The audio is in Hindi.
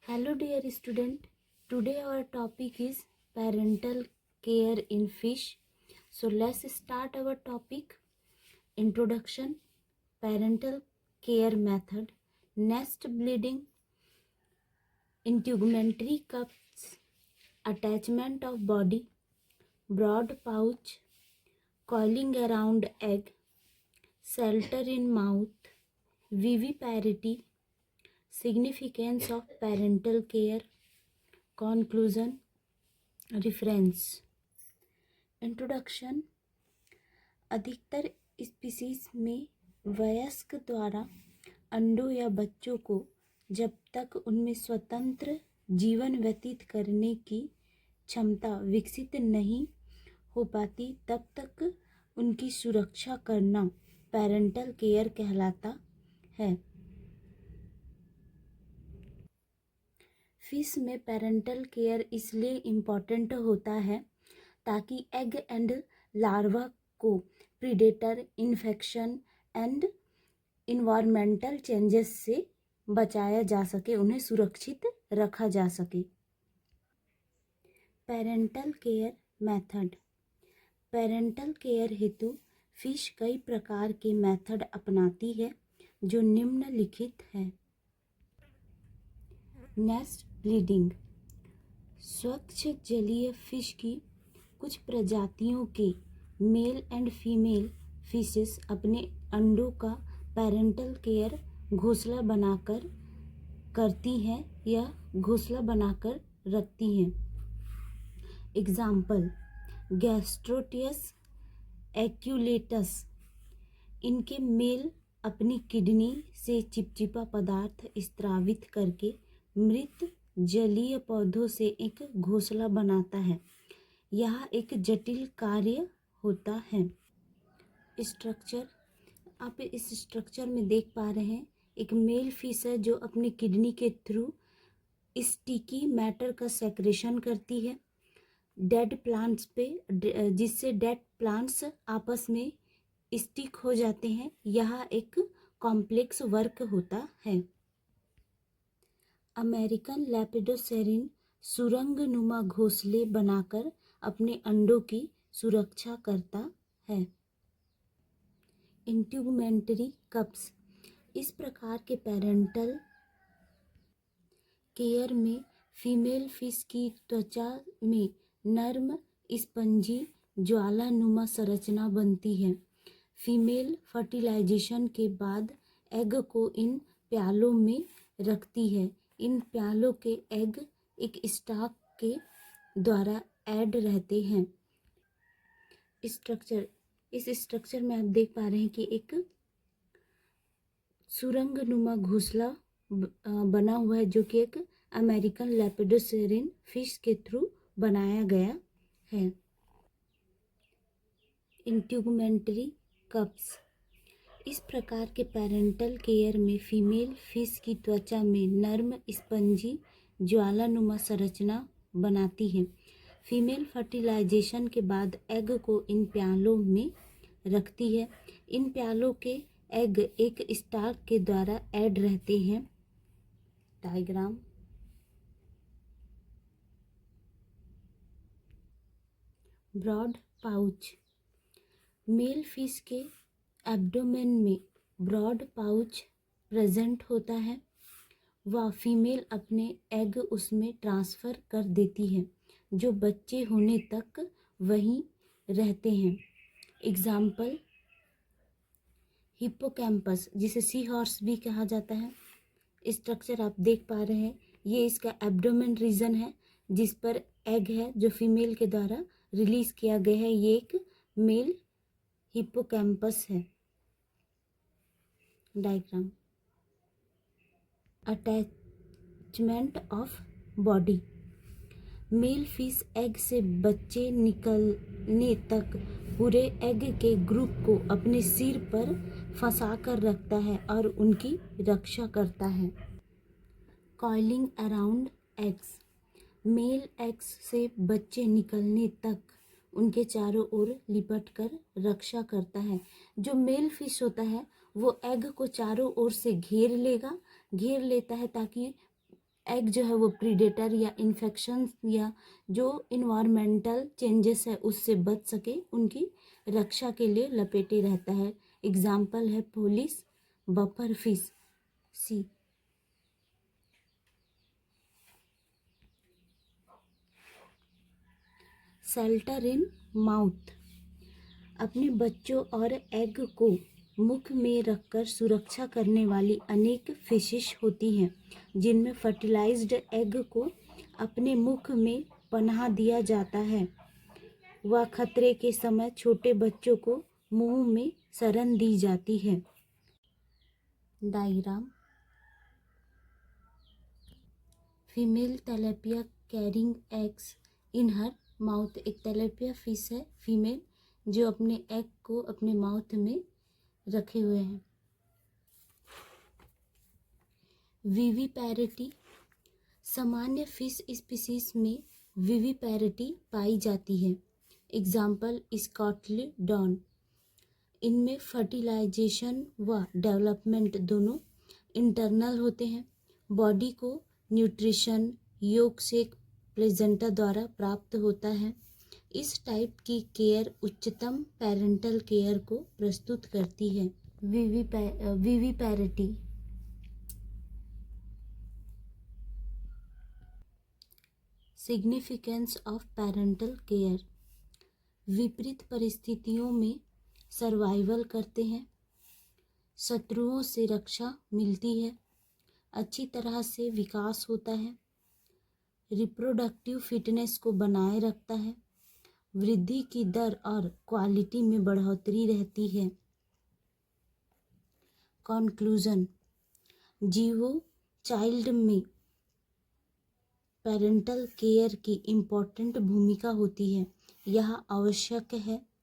Hello dear student, today our topic is parental care in fish. So let's start our topic. Introduction, parental care method, nest bleeding, integumentary cups, attachment of body, broad pouch, coiling around egg, shelter in mouth, viviparity, significance of parental care, conclusion, reference. Introduction. अधिकतर स्पीसीज में वयस्क द्वारा अंडों या बच्चों को जब तक उनमें स्वतंत्र जीवन व्यतीत करने की क्षमता विकसित नहीं हो पाती तब तक उनकी सुरक्षा करना पेरेंटल केयर कहलाता है। फिश में पेरेंटल केयर इसलिए इम्पॉर्टेंट होता है ताकि एग एंड लार्वा को predator, infection and environmental changes से बचाया जा सके, उन्हें सुरक्षित रखा जा सके। Parental care method. Parental care हेतु फिश कई प्रकार के मेथड अपनाती है जो निम्नलिखित है। Nest bleeding. स्वच्छ जलीय फिश की कुछ प्रजातियों के मेल एंड फीमेल फिशेस अपने अंडों का पेरेंटल केयर घोंसला बनाकर करती हैं या घोंसला बनाकर रखती हैं। एग्जाम्पल, गैस्ट्रोटियस एक्यूलेटस। इनके मेल अपनी किडनी से चिपचिपा पदार्थ स्त्रावित करके मृत जलीय पौधों से एक घोंसला बनाता है। यह एक जटिल कार्य होता है। स्ट्रक्चर, आप इस स्ट्रक्चर में देख पा रहे हैं, एक मेल फिश है जो अपनी किडनी के थ्रू स्टिकी मैटर का सेक्रेशन करती है डेड प्लांट्स पे, जिससे डेड प्लांट्स आपस में स्टिक हो जाते हैं। यह एक कॉम्प्लेक्स वर्क होता है। अमेरिकन लेपिडोसेरिन सुरंगनुमा घोंसले बनाकर अपने अंडों की सुरक्षा करता है। इंट्यूगमेंटरी कप्स। इस प्रकार के पेरेंटल केयर में फीमेल फिश की त्वचा में नर्म स्पंजी ज्वालानुमा संरचना बनती है। फीमेल फर्टिलाइजेशन के बाद एग को इन प्यालों में रखती है। इन प्यालों के एग एक स्टॉक के द्वारा ऐड रहते हैं। स्ट्रक्चर, इस स्ट्रक्चर में आप देख पा रहे हैं कि एक सुरंगनुमा घोंसला बना हुआ है जो कि एक अमेरिकन लेपिडोसेरिन फिश के थ्रू बनाया गया है। इंट्यूगमेंटरी कप्स। इस प्रकार के पेरेंटल केयर में फीमेल फिश की त्वचा में नर्म स्पंजी ज्वालानुमा संरचना बनाती है। फीमेल फर्टिलाइजेशन के बाद एग को इन प्यालों में रखती है। इन प्यालों के एग एक स्टॉक के द्वारा ऐड रहते हैं। Diagram. Brood pouch. Male fish के एब्डोमेन में ब्रॉड पाउच प्रेजेंट होता है। वह फीमेल अपने एग उसमें ट्रांसफ़र कर देती है जो बच्चे होने तक वहीं रहते हैं। एग्जाम्पल, हिप्पोकैम्पस, जिसे सी हॉर्स भी कहा जाता है। स्ट्रक्चर आप देख पा रहे हैं, ये इसका एब्डोमेन रीजन है जिस पर एग है जो फीमेल के द्वारा रिलीज किया गया है। ये एक मेल हिप्पोकैम्पस है। Diagram. Attachment of body. Male fish egg से बच्चे निकलने तक पूरे एग के ग्रुप को अपने सिर पर फंसा कर रखता है और उनकी रक्षा करता है। Coiling around eggs. Male eggs से बच्चे निकलने तक उनके चारों ओर लिपट कर रक्षा करता है। जो मेल फिश होता है वो एग को चारों ओर से घेर लेता है ताकि एग जो है वो प्रीडेटर या इन्फेक्शन या जो इन्वायरमेंटल चेंजेस है उससे बच सके, उनकी रक्षा के लिए लपेटे रहता है। एग्जाम्पल है पुलिस, बफर फिश, सी। Shelter in mouth. अपने बच्चों और एग को मुख में रखकर सुरक्षा करने वाली अनेक फिशिश होती हैं, जिनमें फर्टिलाइज्ड एग को अपने मुख में पनाह दिया जाता है व खतरे के समय छोटे बच्चों को मुंह में शरण दी जाती है। Diagram. Female tilapia carrying eggs in her mouth. एक तेलेपिया फिश है फीमेल जो अपने एग को अपने माउथ में रखे हुए हैं। विविपैरिटी। सामान्य फिश स्पीसीज में विविपैरिटी पाई जाती है। Example scoliodon. इनमें फर्टिलाइजेशन व डेवलपमेंट दोनों इंटरनल होते हैं। बॉडी को न्यूट्रिशन योग से प्लेजेंटा द्वारा प्राप्त होता है। इस टाइप की केयर उच्चतम पेरेंटल केयर को प्रस्तुत करती है। Viviparity. Significance of parental care. विपरीत परिस्थितियों में सर्वाइवल करते हैं, शत्रुओं से रक्षा मिलती है, अच्छी तरह से विकास होता है, रिप्रोडक्टिव फिटनेस को बनाए रखता है, वृद्धि की दर और क्वालिटी में बढ़ोतरी रहती है। कंक्लूजन। जीवो चाइल्ड में पेरेंटल केयर की इम्पोर्टेंट भूमिका होती है। यह आवश्यक है